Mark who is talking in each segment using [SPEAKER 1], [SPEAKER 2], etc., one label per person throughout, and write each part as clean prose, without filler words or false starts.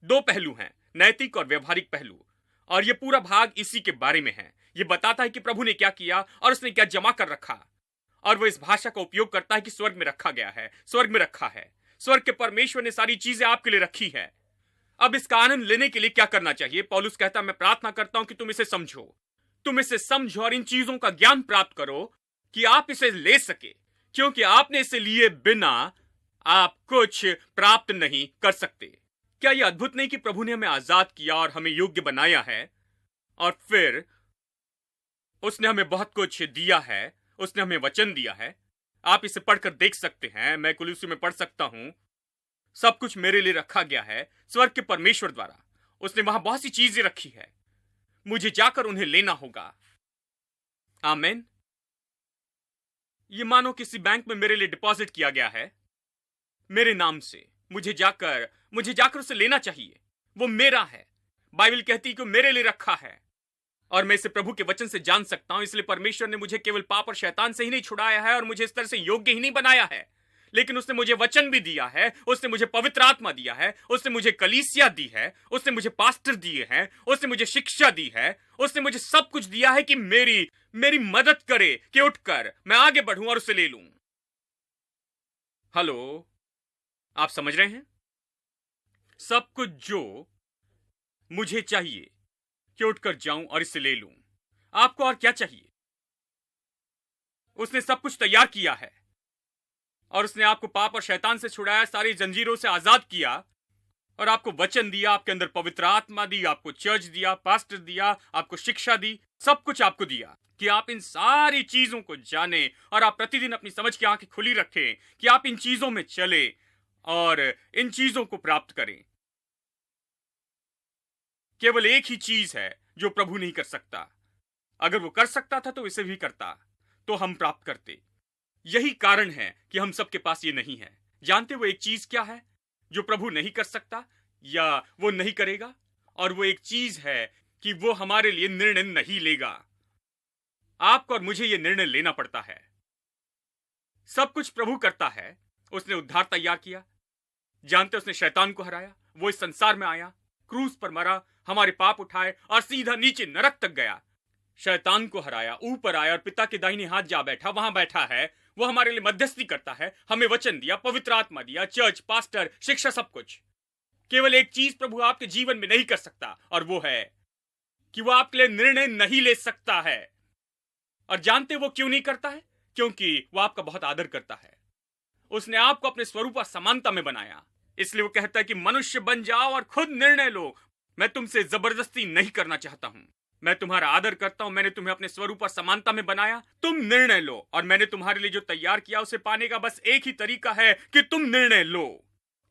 [SPEAKER 1] दो पहलू हैं, नैतिक और व्यवहारिक पहलू, और ये पूरा भाग इसी के बारे में है। ये बताता है कि प्रभु ने क्या किया और उसने क्या जमा कर रखा, और वो इस भाषा का उपयोग करता है कि स्वर्ग में रखा गया है, स्वर्ग में रखा है, स्वर्ग के परमेश्वर ने सारी चीजें आपके लिए रखी है। अब इसका आनंद लेने के लिए क्या करना चाहिए? पौलुस कहता है, मैं प्रार्थना करता हूं कि तुम इसे समझो, तुम इसे समझो और इन चीजों का ज्ञान प्राप्त करो कि आप इसे ले सके, क्योंकि आपने इसे लिए बिना आप कुछ प्राप्त नहीं कर सकते। क्या यह अद्भुत नहीं कि प्रभु ने हमें आजाद किया और हमें योग्य बनाया है, और फिर उसने हमें बहुत कुछ दिया है, उसने हमें वचन दिया है। आप इसे पढ़कर देख सकते हैं, मैं कुलुस्सी में पढ़ सकता हूं। सब कुछ मेरे लिए रखा गया है स्वर्ग के परमेश्वर द्वारा। उसने वहां बहुत सी चीजें रखी है, मुझे जाकर उन्हें लेना होगा। आमीन। ये मानो किसी बैंक में मेरे लिए डिपॉजिट किया गया है मेरे नाम से, मुझे जाकर उसे लेना चाहिए। वो मेरा है। बाइबल कहती है कि वो मेरे लिए रखा है, और मैं इसे प्रभु के वचन से जान सकता हूं। इसलिए परमेश्वर ने मुझे केवल पाप और शैतान से ही नहीं छुड़ाया है और मुझे इस तरह से योग्य ही नहीं बनाया है, लेकिन उसने मुझे वचन भी दिया है, उसने मुझे पवित्र आत्मा दिया है, उसने मुझे कलीसिया दी है, उसने मुझे पास्टर दिए हैं, उसने मुझे शिक्षा दी है, उसने मुझे सब कुछ दिया है कि मेरी मदद करे कि उठकर मैं आगे बढ़ूं और उसे ले लूं। हेलो, आप समझ रहे हैं? सब कुछ जो मुझे चाहिए कि उठकर जाऊं और इसे ले लूं। आपको और क्या चाहिए? उसने सब कुछ तैयार किया है, और उसने आपको पाप और शैतान से छुड़ाया, सारी जंजीरों से आजाद किया, और आपको वचन दिया, आपके अंदर पवित्र आत्मा दी, आपको चर्च दिया, पास्टर दिया, आपको शिक्षा दी, सब कुछ आपको दिया कि आप इन सारी चीजों को जाने, और आप प्रतिदिन अपनी समझ की आंखें खुली रखें कि आप इन चीजों में चले और इन चीजों को प्राप्त करें। केवल एक ही चीज है जो प्रभु नहीं कर सकता। अगर वो कर सकता था तो इसे भी करता, तो हम प्राप्त करते। यही कारण है कि हम सबके पास ये नहीं है। जानते वो एक चीज क्या है जो प्रभु नहीं कर सकता या वो नहीं करेगा? और वो एक चीज है कि वो हमारे लिए निर्णय नहीं लेगा। आपको और मुझे ये निर्णय लेना पड़ता है। सब कुछ प्रभु करता है। उसने उद्धार तैयार किया। जानते उसने शैतान को हराया, वो इस संसार में आया, क्रूस पर मरा, हमारे पाप उठाए और सीधा नीचे नरक तक गया। शैतान को हराया, ऊपर आया और पिता के दाहिने हाथ जा बैठा, वहां बैठा है। वो हमारे लिए मध्यस्थी करता है, हमें वचन दिया, पवित्र आत्मा दिया, चर्च, पास्टर, शिक्षा, सब कुछ। केवल एक चीज प्रभु आपके जीवन में नहीं कर सकता, और वो है कि वो आपके लिए निर्णय नहीं ले सकता है। और जानते वो क्यों नहीं करता है? क्योंकि वो आपका बहुत आदर करता है। उसने आपको अपने स्वरूप और समानता में बनाया। इसलिए वो कहता है कि मनुष्य बन जाओ और खुद निर्णय लो। मैं तुमसे जबरदस्ती नहीं करना चाहता हूं। मैं तुम्हारा आदर करता हूं। मैंने तुम्हें अपने स्वरूप और समानता में बनाया। तुम निर्णय लो, और मैंने तुम्हारे लिए जो तैयार किया उसे पाने का बस एक ही तरीका है कि तुम निर्णय लो।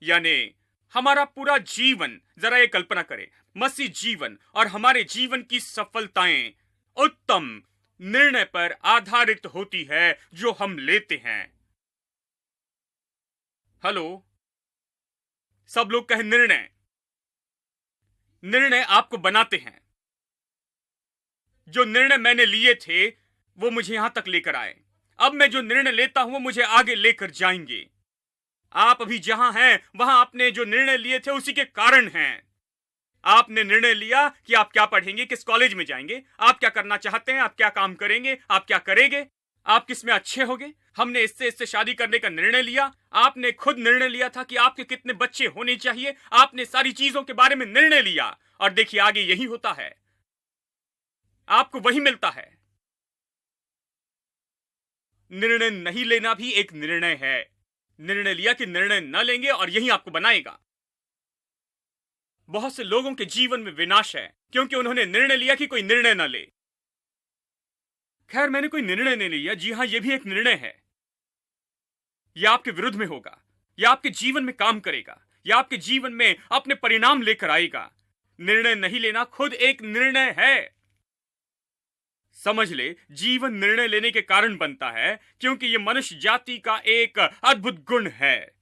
[SPEAKER 1] यानी हमारा पूरा जीवन, जरा ये कल्पना करें, मसीह जीवन और हमारे जीवन की सफलताएं उत्तम निर्णय पर आधारित होती है जो हम लेते हैं। हेलो, सब लोग कहें निर्णय। निर्णय आपको बनाते हैं। जो निर्णय मैंने लिए थे वो मुझे यहां तक लेकर आए। अब मैं जो निर्णय लेता हूं वो मुझे आगे लेकर जाएंगे। आप अभी जहां हैं वहां आपने जो निर्णय लिए थे उसी के कारण हैं। आपने निर्णय लिया कि आप क्या पढ़ेंगे, किस कॉलेज में जाएंगे, आप क्या करना चाहते हैं, आप क्या काम करेंगे, आप क्या करेंगे, आप किस में अच्छे होंगे। हमने इससे शादी करने का निर्णय लिया। आपने खुद निर्णय लिया था कि आपके कितने बच्चे होने चाहिए। आपने सारी चीजों के बारे में निर्णय लिया, और देखिए आगे यही होता है, आपको वही मिलता है। निर्णय नहीं लेना भी एक निर्णय है। निर्णय लिया कि निर्णय न लेंगे, और यही आपको बनाएगा। बहुत से लोगों के जीवन में विनाश है क्योंकि उन्होंने निर्णय लिया कि कोई निर्णय न ले। खैर, मैंने कोई निर्णय नहीं लिया। जी हां, यह भी एक निर्णय है। यह आपके विरुद्ध में होगा, यह आपके जीवन में काम करेगा, यह आपके जीवन में अपने परिणाम लेकर आएगा। निर्णय नहीं लेना खुद एक निर्णय है। समझ ले, जीवन निर्णय लेने के कारण बनता है, क्योंकि यह मनुष्य जाति का एक अद्भुत गुण है।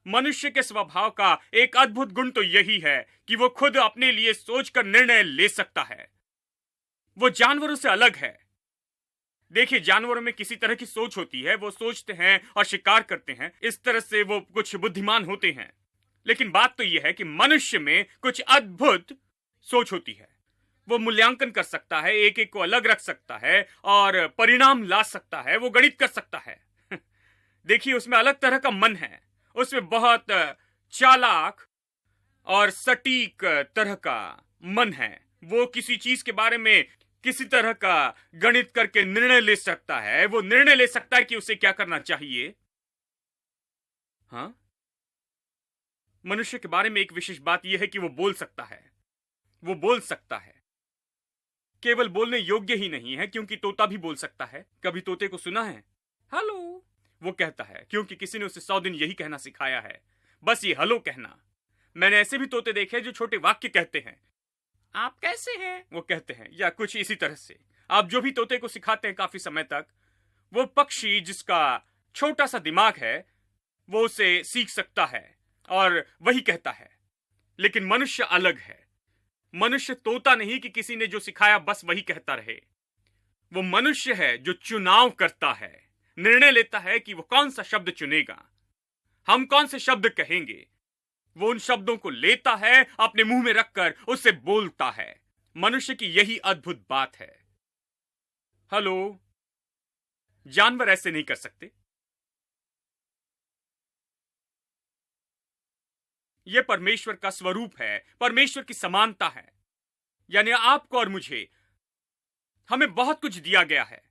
[SPEAKER 1] मनुष्य के स्वभाव का एक अद्भुत गुण तो यही है कि वो खुद अपने लिए सोचकर निर्णय ले सकता है। वो जानवरों से अलग है। देखिए, जानवरों में किसी तरह की सोच होती है। वो सोचते हैं और शिकार करते हैं। इस तरह से वो कुछ बुद्धिमान होते हैं। लेकिन बात तो यह है कि मनुष्य में कुछ अद्भुत सोच होती है। वो मूल्यांकन कर सकता है, एक एक को अलग रख सकता है और परिणाम ला सकता है, वो गणित कर सकता है। देखिए, उसमें अलग तरह का मन है, उसमें बहुत चालाक और सटीक तरह का मन है। वो किसी चीज के बारे में किसी तरह का गणित करके निर्णय ले सकता है। वो निर्णय ले सकता है कि उसे क्या करना चाहिए। हाँ, मनुष्य के बारे में एक विशेष बात यह है कि वो बोल सकता है। वो बोल सकता है, केवल बोलने योग्य ही नहीं है, क्योंकि तोता भी बोल सकता है। कभी तोते को सुना है? हेलो, वो कहता है, क्योंकि किसी ने उसे 100 दिन यही कहना सिखाया है, बस ये हेलो कहना। मैंने ऐसे भी तोते देखे जो छोटे वाक्य कहते हैं। आप कैसे हैं, वो कहते हैं, या कुछ इसी तरह से। आप जो भी तोते को सिखाते हैं काफी समय तक, वो पक्षी जिसका छोटा सा दिमाग है वो उसे सीख सकता है और वही कहता है। लेकिन मनुष्य अलग है। मनुष्य तोता नहीं कि किसी ने जो सिखाया बस वही कहता रहे। वो मनुष्य है जो चुनाव करता है, निर्णय लेता है कि वो कौन सा शब्द चुनेगा, हम कौन से शब्द कहेंगे। वो उन शब्दों को लेता है, अपने मुंह में रखकर उससे बोलता है। मनुष्य की यही अद्भुत बात है। हेलो, जानवर ऐसे नहीं कर सकते। यह परमेश्वर का स्वरूप है, परमेश्वर की समानता है। यानी आपको और मुझे, हमें बहुत कुछ दिया गया है।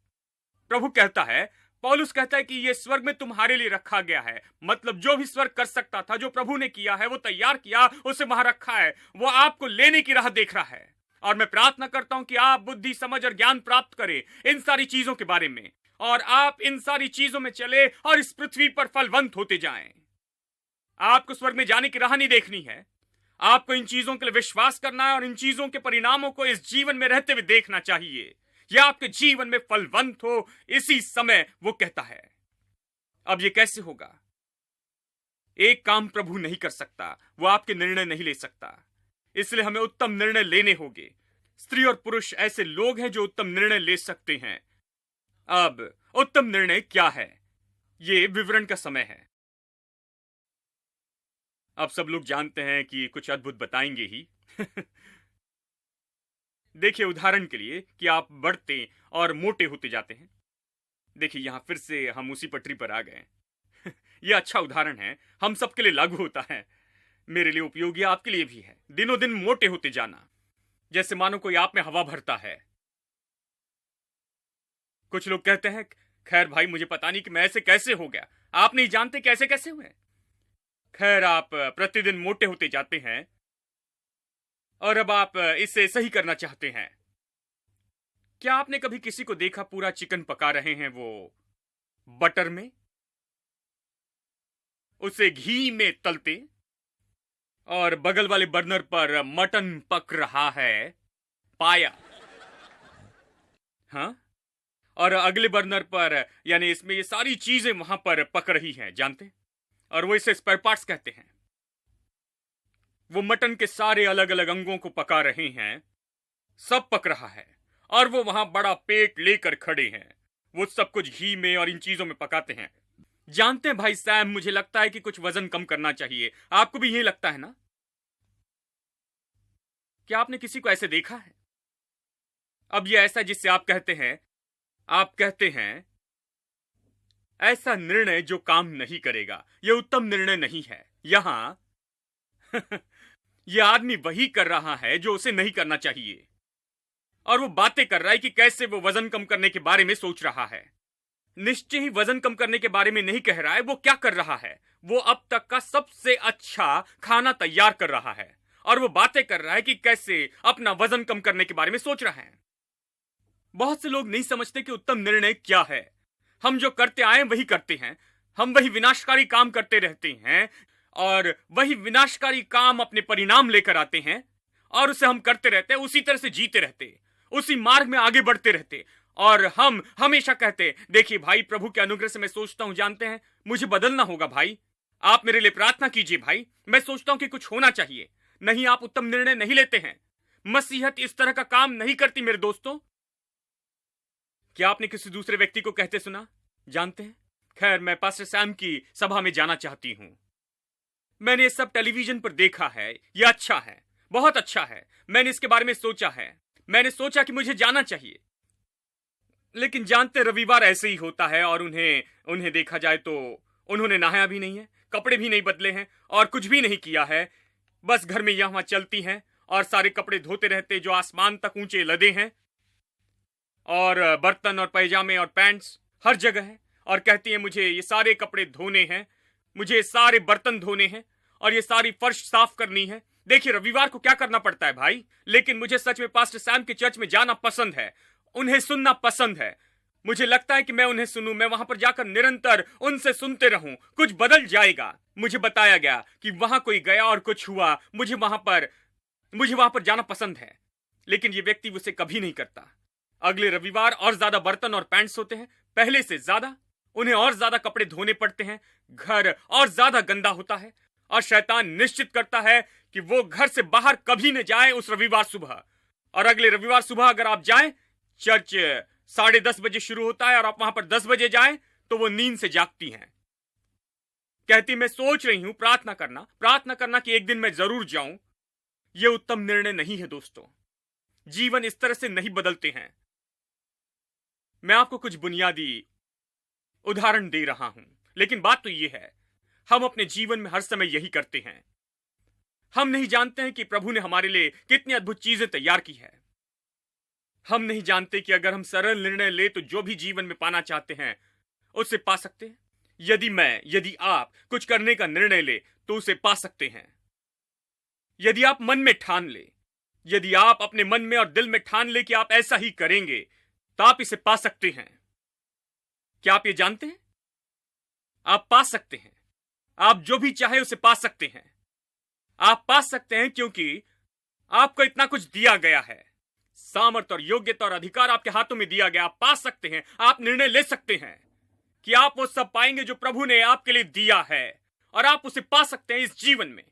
[SPEAKER 1] प्रभु कहता है, पौलुस कहता है कि यह स्वर्ग में तुम्हारे लिए रखा गया है। मतलब जो भी स्वर्ग कर सकता था, जो प्रभु ने किया है, वो तैयार किया, उसे वहां रखा है। वो आपको लेने की राह देख रहा है। और मैं प्रार्थना करता हूं कि आप बुद्धि, समझ और ज्ञान प्राप्त करें इन सारी चीजों के बारे में, और आप इन सारी चीजों में चले और इस पृथ्वी पर फलवंत होते जाएं। आपको स्वर्ग में जाने की राह नहीं देखनी है, आपको इन चीजों के लिए विश्वास करना है और इन चीजों के परिणामों को इस जीवन में रहते हुए देखना चाहिए। यह आपके जीवन में फलवंत हो, इसी समय वो कहता है। अब ये कैसे होगा? एक काम प्रभु नहीं कर सकता, वो आपके निर्णय नहीं ले सकता। इसलिए हमें उत्तम निर्णय लेने होंगे। स्त्री और पुरुष ऐसे लोग हैं जो उत्तम निर्णय ले सकते हैं। अब उत्तम निर्णय क्या है, ये विवरण का समय है। अब सब लोग जानते हैं कि कुछ अद्भुत बताएंगे ही। देखिए, उदाहरण के लिए कि आप बढ़ते और मोटे होते जाते हैं। देखिए, यहां फिर से हम उसी पटरी पर आ गए। यह अच्छा उदाहरण है, हम सबके लिए लागू होता है। मेरे लिए उपयोगी, आपके लिए भी है। दिनों दिन मोटे होते जाना, जैसे मानो कोई आप में हवा भरता है। कुछ लोग कहते हैं, खैर भाई, मुझे पता नहीं कि मैं ऐसे कैसे हो गया। आप नहीं जानते कैसे कैसे हुए। खैर, आप प्रतिदिन मोटे होते जाते हैं और अब आप इसे सही करना चाहते हैं। क्या आपने कभी किसी को देखा पूरा चिकन पका रहे हैं वो बटर में, उसे घी में तलते, और बगल वाले बर्नर पर मटन पक रहा है, पाया, हाँ, और अगले बर्नर पर, यानी इसमें ये सारी चीजें वहां पर पक रही हैं, जानते, और वो इसे स्पेयर पार्ट्स कहते हैं। वो मटन के सारे अलग अलग अंगों को पका रहे हैं, सब पक रहा है, और वो वहां बड़ा पेट लेकर खड़े हैं। वो सब कुछ घी में और इन चीजों में पकाते हैं। जानते हैं भाई सैम, मुझे लगता है कि कुछ वजन कम करना चाहिए। आपको भी यही लगता है ना? क्या आपने किसी को ऐसे देखा है? अब ये ऐसा जिससे आप कहते हैं ऐसा निर्णय जो काम नहीं करेगा, यह उत्तम निर्णय नहीं है। यहां यह आदमी वही कर रहा है जो उसे नहीं करना चाहिए, और वो बातें कर रहा है कि कैसे वो वजन कम करने के बारे में सोच रहा है। निश्चय ही वजन कम करने के बारे में नहीं कह रहा है। वो क्या कर रहा है? वो अब तक का सबसे अच्छा खाना तैयार कर रहा है, और वो बातें कर रहा है कि कैसे अपना वजन कम करने के बारे में सोच रहा है। बहुत से लोग नहीं समझते कि उत्तम निर्णय क्या है। हम जो करते आए वही करते हैं। हम वही विनाशकारी काम करते रहते हैं, और वही विनाशकारी काम अपने परिणाम लेकर आते हैं, और उसे हम करते रहते हैं, उसी तरह से जीते रहते, उसी मार्ग में आगे बढ़ते रहते। और हम हमेशा कहते, देखिए भाई, प्रभु के अनुग्रह से मैं सोचता हूं, जानते हैं, मुझे बदलना होगा भाई, आप मेरे लिए प्रार्थना कीजिए भाई, मैं सोचता हूं कि कुछ होना चाहिए। नहीं, आप उत्तम निर्णय नहीं लेते हैं। मसीहत इस तरह का काम नहीं करती मेरे दोस्तों। क्या आपने किसी दूसरे व्यक्ति को कहते सुना? जानते हैं, खैर, मैं पास्टर सैम की सभा में जाना चाहती हूं। मैंने ये सब टेलीविजन पर देखा है, ये अच्छा है, बहुत अच्छा है, मैंने इसके बारे में सोचा है, मैंने सोचा कि मुझे जाना चाहिए। लेकिन जानते रविवार ऐसे ही होता है, और उन्हें देखा जाए तो उन्होंने नहाया भी नहीं है, कपड़े भी नहीं बदले हैं और कुछ भी नहीं किया है, बस घर में यहां चलती हैं और सारे कपड़े धोते रहते जो आसमान तक ऊंचे लदे हैं, और बर्तन और पैजामे और पैंट्स हर जगह है, और कहती हैं मुझे ये सारे कपड़े धोने हैं, मुझे ये सारे बर्तन धोने हैं और ये सारी फर्श साफ करनी है। देखिए रविवार को क्या करना पड़ता है भाई। लेकिन मुझे सच में पास्टर सैम के चर्च में जाना पसंद है, उन्हें सुनना पसंद है। मुझे लगता है कि मैं उन्हें सुनूं, मैं वहां पर जाकर निरंतर उनसे सुनते रहूं, कुछ बदल जाएगा। मुझे बताया गया कि वहां कोई गया और कुछ हुआ, मुझे वहां पर जाना पसंद है। लेकिन ये व्यक्ति उसे कभी नहीं करता। अगले रविवार और ज्यादा बर्तन और पैंट्स होते हैं, पहले से ज्यादा, उन्हें और ज्यादा कपड़े धोने पड़ते हैं, घर और ज्यादा गंदा होता है, और शैतान निश्चित करता है कि वो घर से बाहर कभी न जाए उस रविवार सुबह। और अगले रविवार सुबह अगर आप जाएं, चर्च 10:30 बजे शुरू होता है और आप वहां पर 10 बजे जाएं, तो वो नींद से जागती हैं। कहती मैं सोच रही हूं प्रार्थना करना कि एक दिन मैं जरूर जाऊं। यह उत्तम निर्णय नहीं है दोस्तों। जीवन इस तरह से नहीं बदलते हैं। मैं आपको कुछ बुनियादी उदाहरण दे रहा हूं, लेकिन बात तो यह है, हम अपने जीवन में हर समय यही करते हैं। हम नहीं जानते हैं कि प्रभु ने हमारे लिए कितनी अद्भुत चीजें तैयार की है। हम नहीं जानते कि अगर हम सरल निर्णय ले तो जो भी जीवन में पाना चाहते हैं उसे पा सकते हैं। यदि आप कुछ करने का निर्णय ले तो उसे पा सकते हैं। यदि आप मन में ठान ले, यदि आप अपने मन में और दिल में ठान ले कि आप ऐसा ही करेंगे, तो आप इसे पा सकते हैं। क्या आप ये जानते हैं? आप पा सकते हैं। आप जो भी चाहे उसे पा सकते हैं। आप पा सकते हैं क्योंकि आपको इतना कुछ दिया गया है। सामर्थ और योग्यता और अधिकार आपके हाथों में दिया गया। आप पा सकते हैं। आप निर्णय ले सकते हैं कि आप वो सब पाएंगे जो प्रभु ने आपके लिए दिया है, और आप उसे पा सकते हैं इस जीवन में।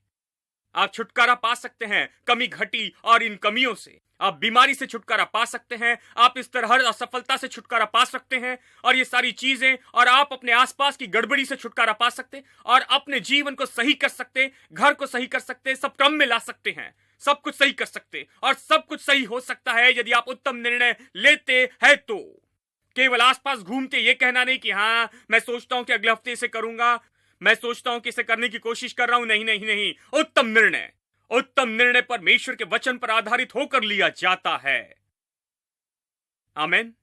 [SPEAKER 1] आप छुटकारा पा सकते हैं कमी घटी और इन कमियों से। आप बीमारी से छुटकारा पा सकते हैं। आप इस तरह हर असफलता से छुटकारा पा सकते हैं और ये सारी चीजें, और आप अपने आसपास की गड़बड़ी से छुटकारा पा सकते और अपने जीवन को सही कर सकते, घर को सही कर सकते, सब क्रम में ला सकते हैं, सब कुछ सही कर सकते, और सब कुछ सही हो सकता है यदि आप उत्तम निर्णय लेते हैं। तो केवल आसपास घूम के ये कहना नहीं कि हाँ मैं सोचता हूं कि अगले हफ्ते इसे करूंगा, मैं सोचता हूं कि इसे करने की कोशिश कर रहा हूं। नहीं नहीं नहीं, उत्तम निर्णय परमेश्वर के वचन पर आधारित होकर लिया जाता है। आमीन।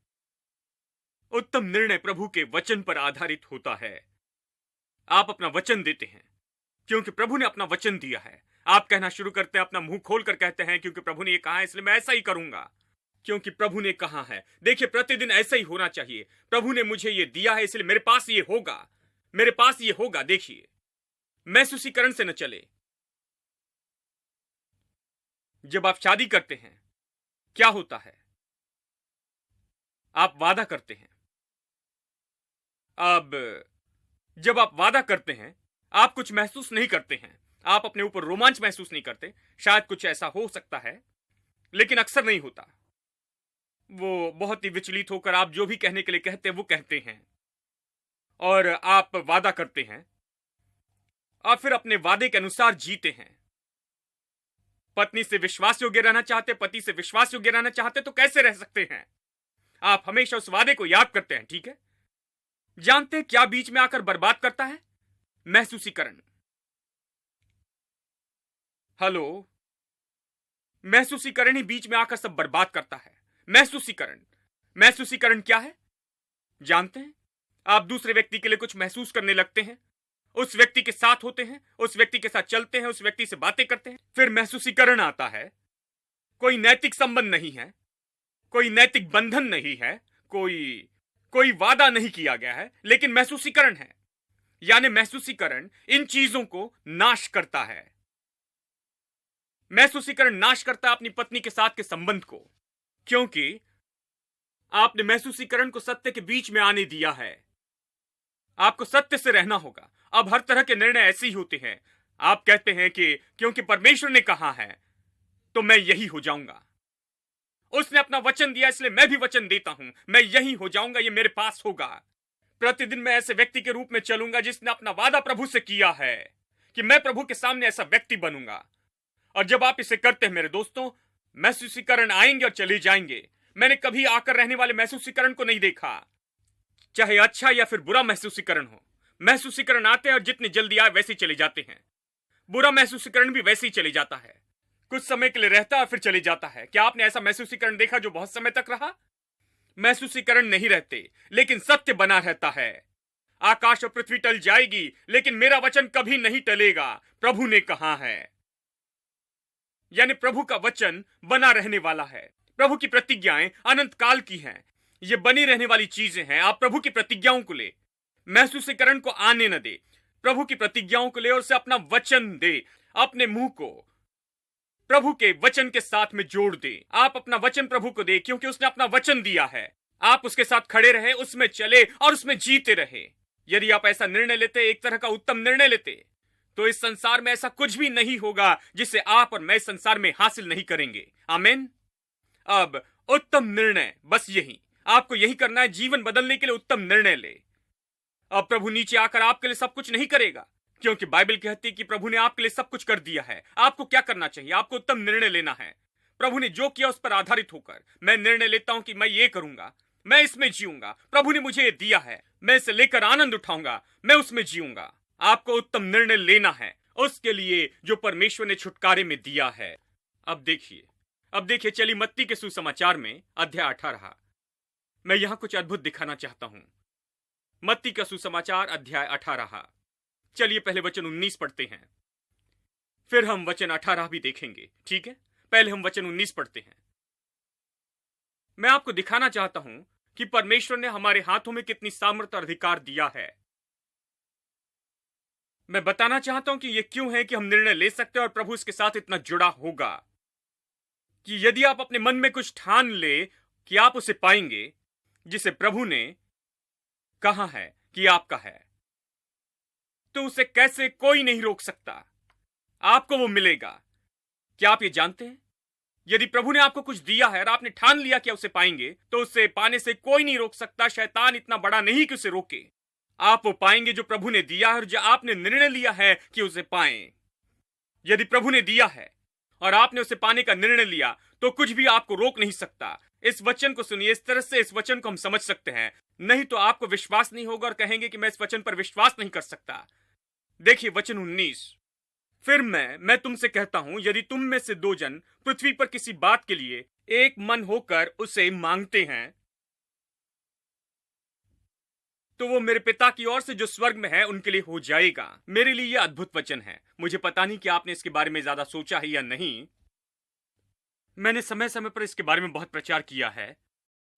[SPEAKER 1] उत्तम निर्णय प्रभु के वचन पर आधारित होता है। आप अपना वचन देते हैं क्योंकि प्रभु ने अपना वचन दिया है। आप कहना शुरू करते हैं, अपना मुंह खोलकर कहते हैं क्योंकि प्रभु ने ये कहा है इसलिए मैं ऐसा ही करूंगा, क्योंकि प्रभु ने कहा है। देखिए प्रतिदिन ऐसा ही होना चाहिए। प्रभु ने मुझे ये दिया है इसलिए मेरे पास ये होगा, मेरे पास ये होगा। देखिए महसूसीकरण से न चले। जब आप शादी करते हैं क्या होता है? आप वादा करते हैं। अब जब आप वादा करते हैं आप कुछ महसूस नहीं करते हैं, आप अपने ऊपर रोमांच महसूस नहीं करते। शायद कुछ ऐसा हो सकता है लेकिन अक्सर नहीं होता। वो बहुत ही विचलित होकर आप जो भी कहने के लिए कहते हैं वो कहते हैं, और आप वादा करते हैं। आप फिर अपने वादे के अनुसार जीते हैं। पत्नी से विश्वास योग्य रहना चाहते, पति से विश्वास योग्य रहना चाहते तो कैसे रह सकते हैं? आप हमेशा उस वादे को याद करते हैं, ठीक है? जानते हैं क्या बीच में आकर बर्बाद करता है? महसूसीकरण। हेलो, महसूसीकरण ही बीच में आकर सब बर्बाद करता है। महसूसीकरण क्या है जानते हैं? आप दूसरे व्यक्ति के लिए कुछ महसूस करने लगते हैं, उस व्यक्ति के साथ होते हैं, उस व्यक्ति के साथ चलते हैं, उस व्यक्ति से बातें करते हैं, फिर महसूसीकरण आता है। कोई नैतिक संबंध नहीं है, कोई नैतिक बंधन नहीं है, कोई वादा नहीं किया गया है, लेकिन महसूसीकरण है। यानी महसूसीकरण इन चीजों को नाश करता है। महसूसीकरण नाश करता है अपनी पत्नी के साथ के संबंध को, क्योंकि आपने महसूसीकरण को सत्य के बीच में आने दिया है। आपको सत्य से रहना होगा। अब हर तरह के निर्णय ऐसे ही होते हैं। आप कहते हैं कि क्योंकि परमेश्वर ने कहा है तो मैं यही हो जाऊंगा, उसने अपना वचन दिया इसलिए मैं भी वचन देता हूं, मैं यही हो जाऊंगा, ये मेरे पास होगा। प्रतिदिन मैं ऐसे व्यक्ति के रूप में चलूंगा जिसने अपना वादा प्रभु से किया है कि मैं प्रभु के सामने ऐसा व्यक्ति बनूंगा। और जब आप इसे करते हैं मेरे दोस्तों, महसूसीकरण आएंगे और चले जाएंगे। मैंने कभी आकर रहने वाले महसूसीकरण को नहीं देखा, चाहे अच्छा या फिर बुरा महसूसीकरण हो। महसूसीकरण आते हैं और जितनी जल्दी आए वैसे ही चले जाते हैं। बुरा महसूसीकरण भी वैसे ही चले जाता है, कुछ समय के लिए रहता है फिर चले जाता है। क्या आपने ऐसा महसूसीकरण देखा जो बहुत समय तक रहा? महसूसीकरण नहीं रहते, लेकिन सत्य बना रहता है। आकाश और पृथ्वी टल जाएगी, लेकिन मेरा वचन कभी नहीं टलेगा, प्रभु ने कहा है। यानी प्रभु का वचन बना रहने वाला है। प्रभु की प्रतिज्ञाएं अनंत काल की हैं। ये बनी रहने वाली चीजें हैं। आप प्रभु की प्रतिज्ञाओं को ले, महसूसीकरण को आने न दे। प्रभु की प्रतिज्ञाओं को ले और उसे अपना वचन दे। अपने मुंह को प्रभु के वचन के साथ में जोड़ दे। आप अपना वचन प्रभु को दे, क्योंकि उसने अपना वचन दिया है। आप उसके साथ खड़े रहे, उसमें चले और उसमें जीते रहे। यदि आप ऐसा निर्णय लेते, एक तरह का उत्तम निर्णय लेते, तो इस संसार में ऐसा कुछ भी नहीं होगा जिसे आप और मैं इस संसार में हासिल नहीं करेंगे। आमीन। अब उत्तम निर्णय, बस यही आपको यही करना है। जीवन बदलने के लिए उत्तम निर्णय ले। अब प्रभु नीचे आकर आपके लिए सब कुछ नहीं करेगा, क्योंकि बाइबल कहती है कि प्रभु ने आपके लिए सब कुछ कर दिया है। आपको क्या करना चाहिए? आपको उत्तम निर्णय लेना है। प्रभु ने जो किया उस पर आधारित होकर मैं निर्णय लेता हूं कि मैं ये करूंगा, मैं इसमें जीऊंगा। प्रभु ने मुझे ये दिया है, मैं इसे लेकर आनंद उठाऊंगा, मैं उसमें जीऊंगा। आपको उत्तम निर्णय लेना है उसके लिए जो परमेश्वर ने छुटकारे में दिया है। अब देखिए, चलिए मत्ती के सुसमाचार में अध्याय 18 मैं यहां कुछ अद्भुत दिखाना चाहता हूं। मत्ती का सुसमाचार अध्याय 18। चलिए पहले वचन 19 पढ़ते हैं, फिर हम वचन 18 भी देखेंगे। ठीक है, पहले हम वचन 19 पढ़ते हैं। मैं आपको दिखाना चाहता हूं कि परमेश्वर ने हमारे हाथों में कितनी सामर्थ्य और अधिकार दिया है। मैं बताना चाहता हूं कि यह क्यों है कि हम निर्णय ले सकते हैं और प्रभु इसके साथ इतना जुड़ा होगा कि यदि आप अपने मन में कुछ ठान ले कि आप उसे पाएंगे जिसे प्रभु ने कहा है कि आपका है, तो उसे कैसे कोई नहीं रोक सकता। आपको वो मिलेगा। क्या आप ये जानते हैं? यदि प्रभु ने आपको कुछ दिया है और आपने ठान लिया कि उसे पाएंगे, तो उसे पाने से कोई नहीं रोक सकता। शैतान इतना बड़ा नहीं कि उसे रोके। आप वो पाएंगे जो प्रभु ने दिया है और जो आपने निर्णय लिया है कि उसे पाएं। यदि प्रभु ने दिया है और आपने उसे पाने का निर्णय लिया, तो कुछ भी आपको रोक नहीं सकता। इस वचन को सुनिए, इस तरह से इस वचन को हम समझ सकते हैं, नहीं तो आपको विश्वास नहीं होगा और कहेंगे कि मैं इस वचन पर विश्वास नहीं कर सकता। देखिए वचन 19, फिर मैं तुमसे कहता हूं, यदि तुम में से 2 जन पृथ्वी पर किसी बात के लिए एक मन होकर उसे मांगते हैं, तो वो मेरे पिता की ओर से जो स्वर्ग में है उनके लिए हो जाएगा। मेरे लिए यह अद्भुत वचन है। मुझे पता नहीं कि आपने इसके बारे में ज्यादा सोचा है या नहीं। मैंने समय समय पर इसके बारे में बहुत प्रचार किया है।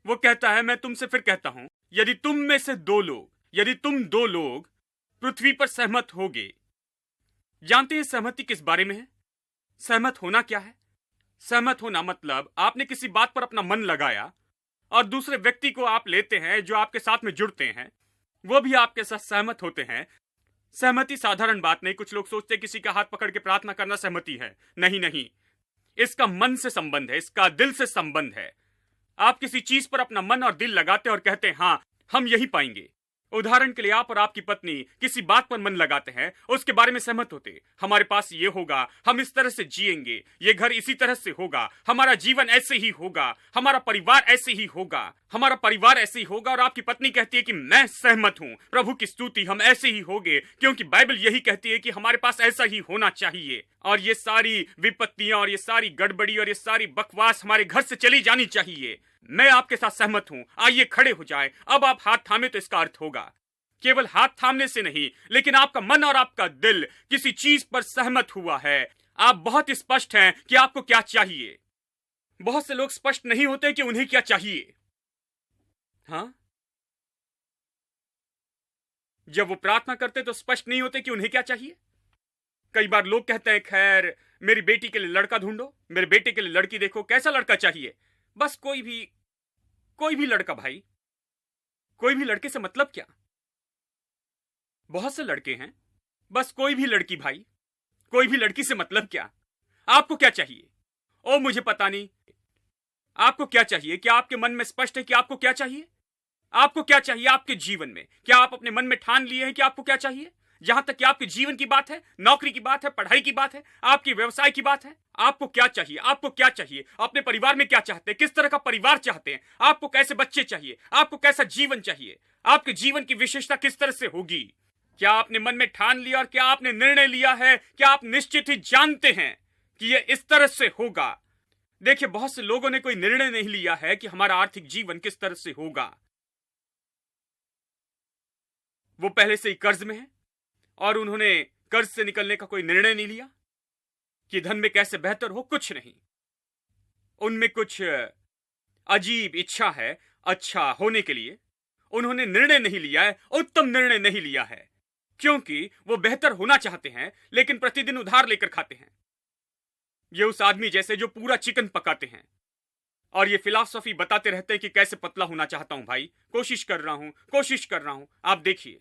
[SPEAKER 1] वो कहता है, मैं तुमसे फिर कहता हूं, यदि तुम में से 2 लोग, यदि तुम 2 लोग पृथ्वी पर सहमत होगे। जानते हैं सहमति किस बारे में है? सहमत होना क्या है? सहमत होना मतलब आपने किसी बात पर अपना मन लगाया और दूसरे व्यक्ति को आप लेते हैं जो आपके साथ में जुड़ते हैं, वो भी आपके साथ सहमत होते हैं। सहमति साधारण बात नहीं। कुछ लोग सोचते हैं किसी का हाथ पकड़ के प्रार्थना करना सहमति है। नहीं, इसका मन से संबंध है, इसका दिल से संबंध है। आप किसी चीज पर अपना मन और दिल लगाते हैं और कहते हैं हाँ हम यही पाएंगे। उदाहरण के लिए आप और आपकी पत्नी किसी बात पर मन लगाते हैं, उसके बारे में सहमत होते, हमारे पास ये होगा, हम इस तरह से जिएंगे, ये घर इसी तरह से होगा, हमारा जीवन ऐसे ही होगा, हमारा परिवार ऐसे ही होगा, हमारा परिवार ऐसे ही होगा। और आपकी पत्नी कहती है कि मैं सहमत हूं, प्रभु की स्तुति, हम ऐसे ही होंगे, क्योंकि बाइबल यही कहती है कि हमारे पास ऐसा ही होना चाहिए। और ये सारी विपत्तियां और ये सारी गड़बड़ी और ये सारी बकवास हमारे घर से चली जानी चाहिए। मैं आपके साथ सहमत हूं, आइए खड़े हो जाए। अब आप हाथ थामे तो इसका अर्थ होगा केवल हाथ थामने से नहीं, लेकिन आपका मन और आपका दिल किसी चीज पर सहमत हुआ है। आप बहुत स्पष्ट हैं कि आपको क्या चाहिए। बहुत से लोग स्पष्ट नहीं होते कि उन्हें क्या चाहिए। हाँ, जब वो प्रार्थना करते तो स्पष्ट नहीं होते कि उन्हें क्या चाहिए। कई बार लोग कहते हैं, खैर मेरी बेटी के लिए लड़का ढूंढो, मेरे बेटे के लिए लड़की देखो, कैसा लड़का चाहिए? बस कोई भी लड़का भाई, कोई भी लड़के से मतलब क्या? बहुत से लड़के हैं, बस कोई भी लड़की भाई, कोई भी लड़की से मतलब क्या? आपको क्या चाहिए? ओ मुझे पता नहीं। आपको क्या चाहिए? क्या आपके मन में स्पष्ट है कि आपको क्या चाहिए? आपको क्या चाहिए आपके जीवन में? क्या आप अपने मन में ठान लिए हैं कि आपको क्या चाहिए? जहां तक कि आपके जीवन की बात है, नौकरी की बात है, पढ़ाई की बात है, आपके व्यवसाय की बात है। आपको क्या चाहिए? आपको क्या चाहिए? अपने परिवार में क्या चाहते हैं? किस तरह का परिवार चाहते हैं? आपको कैसे बच्चे चाहिए? आपको कैसा जीवन चाहिए? आपके जीवन की विशेषता किस तरह से होगी? क्या आपने मन में ठान लिया और क्या आपने निर्णय लिया है? क्या आप निश्चित ही जानते हैं कि यह इस तरह से होगा? देखिए, बहुत से लोगों ने कोई निर्णय नहीं लिया है कि हमारा आर्थिक जीवन किस तरह से होगा। वो पहले से ही कर्ज में है और उन्होंने कर्ज से निकलने का कोई निर्णय नहीं लिया कि धन में कैसे बेहतर हो। कुछ नहीं, उनमें कुछ अजीब इच्छा है अच्छा होने के लिए। उन्होंने निर्णय नहीं लिया है, उत्तम निर्णय नहीं लिया है, क्योंकि वो बेहतर होना चाहते हैं लेकिन प्रतिदिन उधार लेकर खाते हैं। ये उस आदमी जैसे जो पूरा चिकन पकाते हैं और ये फिलॉसफी बताते रहते हैं कि कैसे पतला होना चाहता हूं भाई, कोशिश कर रहा हूं। आप देखिए,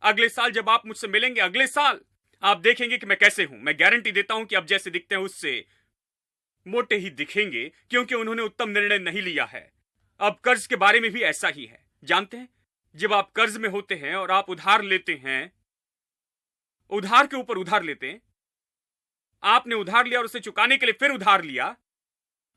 [SPEAKER 1] अगले साल जब आप मुझसे मिलेंगे, अगले साल आप देखेंगे कि मैं कैसे हूं। मैं गारंटी देता हूं कि अब जैसे दिखते हैं उससे मोटे ही दिखेंगे, क्योंकि उन्होंने उत्तम निर्णय नहीं लिया है। अब कर्ज के बारे में भी ऐसा ही है। जानते हैं, जब आप कर्ज में होते हैं और आप उधार लेते हैं, उधार के ऊपर उधार लेते हैं, आपने उधार लिया और उसे चुकाने के लिए फिर उधार लिया,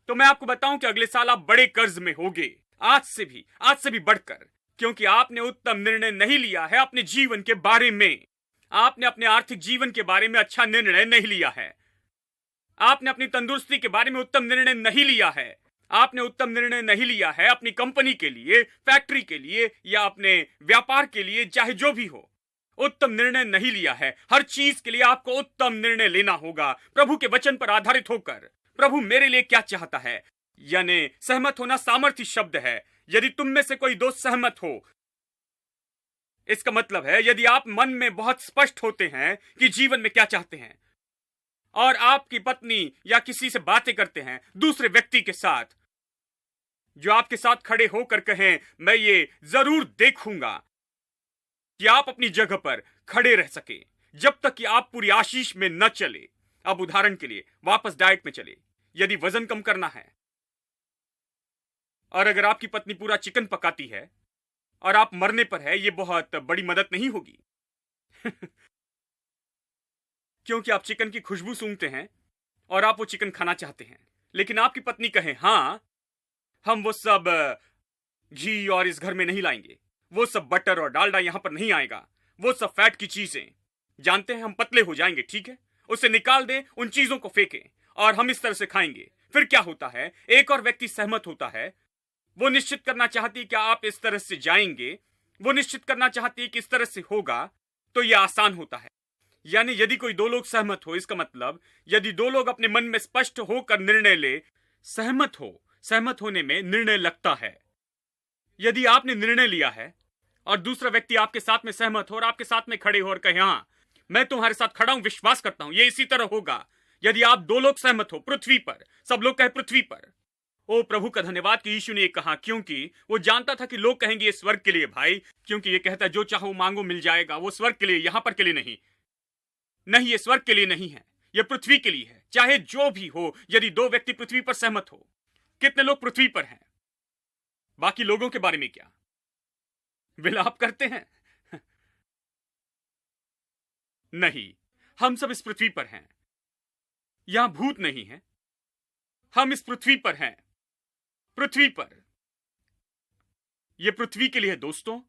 [SPEAKER 1] तो मैं आपको बताऊं कि अगले साल आप बड़े कर्ज में होगे, आज से भी बढ़कर, क्योंकि आपने उत्तम निर्णय नहीं लिया है अपने जीवन के बारे में। आपने अपने आर्थिक जीवन के बारे में अच्छा निर्णय नहीं लिया है। आपने अपनी तंदुरुस्ती के बारे में उत्तम निर्णय नहीं लिया है। आपने उत्तम निर्णय नहीं लिया है अपनी कंपनी के लिए, फैक्ट्री के लिए या अपने व्यापार के लिए, चाहे जो भी हो, उत्तम निर्णय नहीं लिया है। हर चीज के लिए आपको उत्तम निर्णय लेना होगा, प्रभु के वचन पर आधारित होकर। प्रभु मेरे लिए क्या चाहता है? यानी सहमत होना सामर्थ्य शब्द है। यदि तुम में से कोई दोस्त सहमत हो, इसका मतलब है यदि आप मन में बहुत स्पष्ट होते हैं कि जीवन में क्या चाहते हैं, और आपकी पत्नी या किसी से बातें करते हैं, दूसरे व्यक्ति के साथ, जो आपके साथ खड़े होकर कहें मैं ये जरूर देखूंगा कि आप अपनी जगह पर खड़े रह सके जब तक कि आप पूरी आशीष में न चले। अब उदाहरण के लिए वापस डाइट में चले। यदि वजन कम करना है और अगर आपकी पत्नी पूरा चिकन पकाती है और आप मरने पर है, ये बहुत बड़ी मदद नहीं होगी क्योंकि आप चिकन की खुशबू सूंघते हैं और आप वो चिकन खाना चाहते हैं। लेकिन आपकी पत्नी कहे हां, हम वो सब घी और इस घर में नहीं लाएंगे, वो सब बटर और डालडा यहां पर नहीं आएगा, वो सब फैट की चीजें, जानते हैं हम पतले हो जाएंगे, ठीक है, उसे निकाल दें, उन चीजों को फेंकें और हम इस तरह से खाएंगे। फिर क्या होता है? एक और व्यक्ति सहमत होता है, वो निश्चित करना चाहती है कि आप इस तरह से जाएंगे, वो निश्चित करना चाहती है कि इस तरह से होगा, तो यह आसान होता है। यानी यदि कोई दो लोग सहमत हो, इसका मतलब यदि दो लोग अपने मन में स्पष्ट होकर निर्णय ले, सहमत होने में निर्णय लगता है। यदि आपने निर्णय लिया है और दूसरा व्यक्ति आपके साथ में सहमत हो और आपके साथ में खड़े हो और कहे हां मैं तुम्हारे साथ खड़ा हूं, विश्वास करता हूं, ये इसी तरह होगा। यदि आप दो लोग सहमत हो पृथ्वी पर, सब लोग कहे पृथ्वी पर, ओ प्रभु का धन्यवाद कि यीशु ने ये कहा, क्योंकि वो जानता था कि लोग कहेंगे ये स्वर्ग के लिए भाई, क्योंकि ये कहता है जो चाहो मांगो मिल जाएगा। वो स्वर्ग के लिए, यहां पर के लिए नहीं, ये स्वर्ग के लिए नहीं है, ये पृथ्वी के लिए है। चाहे जो भी हो, यदि दो व्यक्ति पृथ्वी पर सहमत हो, कितने लोग पृथ्वी पर हैं? बाकी लोगों के बारे में क्या विलाप करते हैं? नहीं, हम सब इस पृथ्वी पर हैं, यहां भूत नहीं है, हम इस पृथ्वी पर हैं, पृथ्वी पर। यह पृथ्वी के लिए है दोस्तों,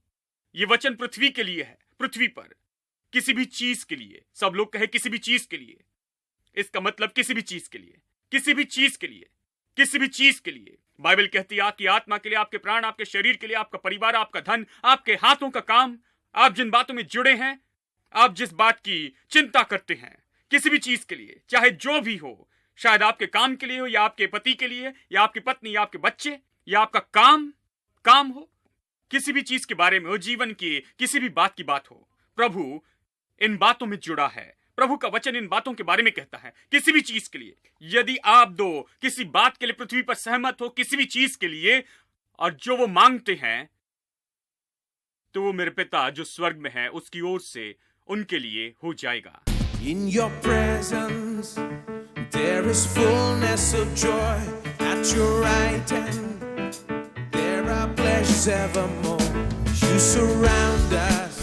[SPEAKER 1] यह वचन पृथ्वी के लिए है, पृथ्वी पर किसी भी चीज के लिए। सब लोग कहे किसी भी चीज के लिए, इसका मतलब किसी भी चीज के लिए, किसी भी चीज के लिए, किसी भी चीज के लिए। बाइबल कहती है आपकी आत्मा के लिए, आपके प्राण, आपके शरीर के लिए, आपका परिवार, आपका धन, आपके हाथों का काम, आप जिन बातों में जुड़े हैं, आप जिस बात की चिंता करते हैं, किसी भी चीज के लिए, चाहे जो भी हो, शायद आपके काम के लिए हो या आपके पति के लिए या आपकी पत्नी या आपके बच्चे या आपका काम हो, किसी भी चीज के बारे में हो, जीवन की किसी भी बात की बात हो, प्रभु इन बातों में जुड़ा है। प्रभु का वचन इन बातों के बारे में कहता है, किसी भी चीज के लिए। यदि आप दो किसी बात के लिए पृथ्वी पर सहमत हो, किसी भी चीज के लिए, और जो वो मांगते हैं, तो वो मेरे पिता जो स्वर्ग में है उसकी ओर से उनके लिए हो जाएगा।
[SPEAKER 2] In your presence there is fullness of joy, at your right hand there are pleasures evermore. You surround us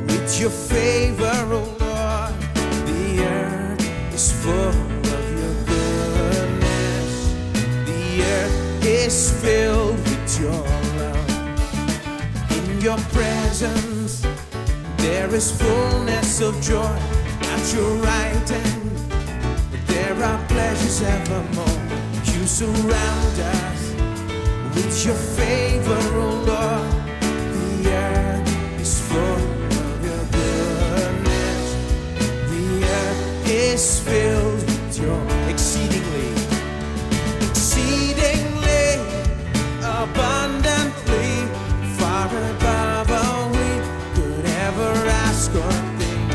[SPEAKER 2] with your favor, oh Lord. The earth is full of your goodness. The earth is filled with your love. In your presence there is fullness of joy. At your right hand there are pleasures evermore. You surround us with your favor, oh Lord. The earth is full of your goodness. The earth is filled with your exceedingly abundantly, far above all we could ever ask or think.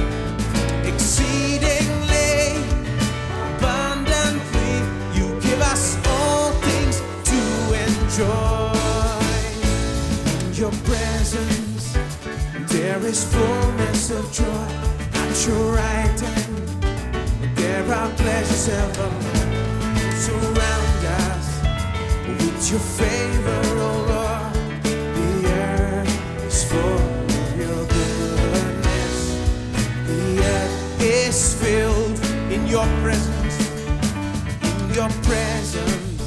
[SPEAKER 2] Exceedingly abundantly, you give us all things to enjoy. In your presence there is fullness of joy. At your right hand there are pleasures evermore. Surround us with your favor, oh Lord. The earth is full of your goodness. The earth is filled in your presence. In your presence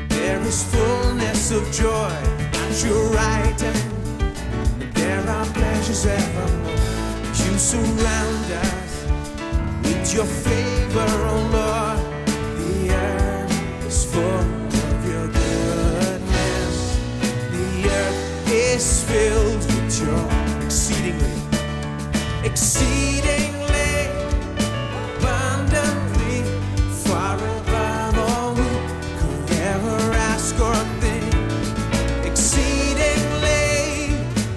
[SPEAKER 2] there is fullness of joy. At your right hand there are pleasures evermore. You surround us with your favor, oh Lord. The earth is full of your goodness. The earth is filled with your exceedingly abundantly, far above all we could ever ask or think. Exceedingly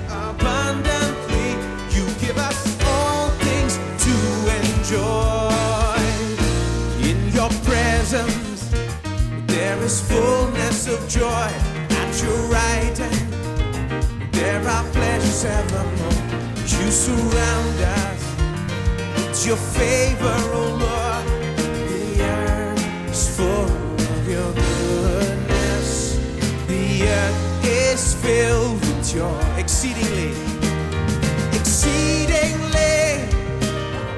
[SPEAKER 2] abundantly, you give us all things to enjoy. In your presence there is fullness of joy. At your right hand there are pleasures evermore. You surround us with your favor, oh Lord. The earth is full of your goodness. The earth is filled with your exceedingly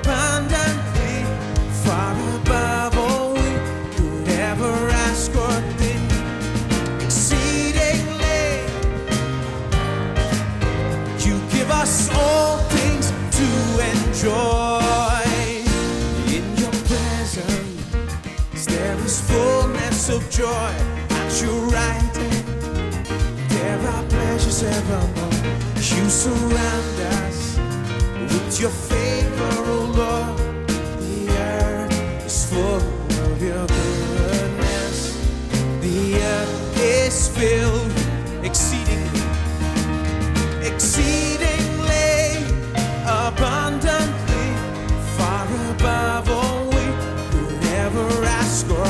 [SPEAKER 2] abundantly, far above all we could ever ask or think. Exceedingly, you give us all things to enjoy. In your presence there is fullness of joy. At your right hand there are pleasures evermore. You surround us with your favor, oh Lord. The earth is full of your goodness. The earth is filled exceedingly abundantly, far above all we could ever ask or